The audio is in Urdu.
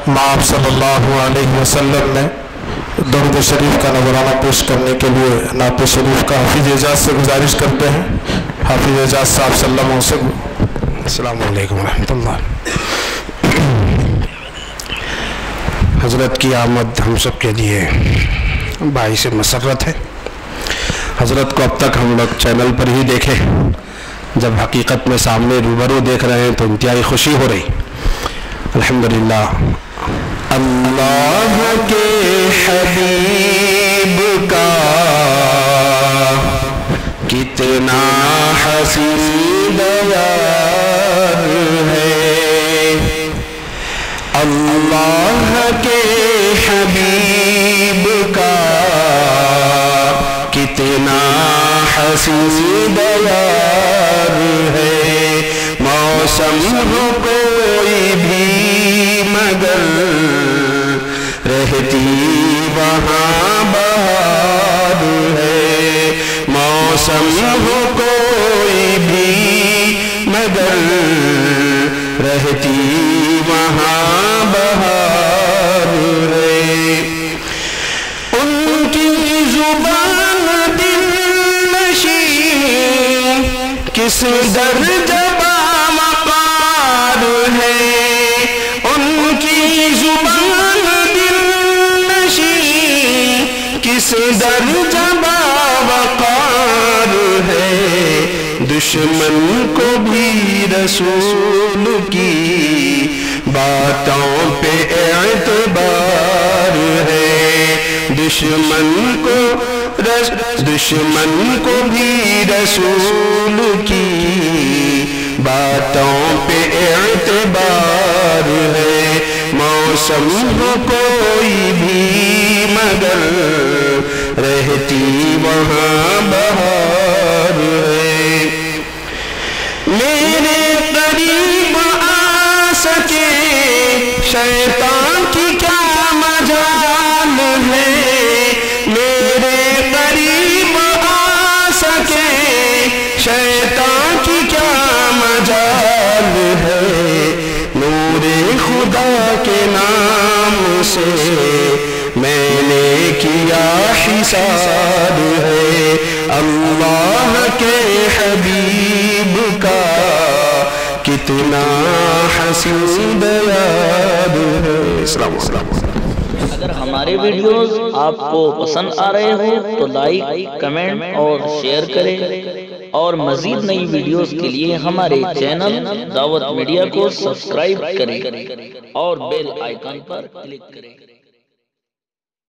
آپ صلی اللہ علیہ وسلم نے درود شریف کا نذرانہ پیش کرنے کے لیے نعت شریف کا حافظ اعجاز سے گزارش کرتے ہیں۔ حافظ اعجاز صاحب صلی اللہ علیہ وسلم۔ السلام علیکم ورحمۃ اللہ۔ حضرت کی آمد ہم سب کے لیے باعث مسرت ہے۔ حضرت کو اب تک ہم لوگ چینل پر ہی دیکھے، جب حقیقت میں سامنے روبرو دیکھ رہے ہیں تو انتہائی خوشی ہو رہی۔ الحمدللہ۔ اللہ کے حبیب کا کتنا حسین دیار ہے، اللہ کے حبیب کا کتنا حسین دیار ہے، موسم ہو کوئی بھی مگر رہتی وہاں بہار ہے، موسم ہو کوئی بھی مگر رہتی وہاں بہار ہے، ان کی زبان دل نشین کس درجہ باوقار ہے، ان کی زبان دل نشین کس درجہ باوقار ہے، دشمن کو بھی رسول کی باتوں پہ اعتبار ہے، دشمن کو بھی رسول کی باتوں پہ اعتبار ہے، موسم ہو کوئی بھی مگر رہتی وہاں بہار ہے، میرے قریب آ سکے شیطان کی کیا مجال ہے، میرے قریب آ سکے شیطان کی کیا مجال ہے، نور خدا کے نام سے میں نے کیا حساب ہے، اللہ کے حبیب کا کتنا حسین یاد ہے۔ السلام علیکم۔ اگر ہمارے ویڈیوز آپ کو پسند آ رہے ہوں تو لائک، کمنٹ اور شیئر کریں، اور مزید نئی ویڈیوز کے لیے ہمارے چینل دعوت میڈیا کو سبسکرائب کریں اور بیل آئیکن پر کلک کریں۔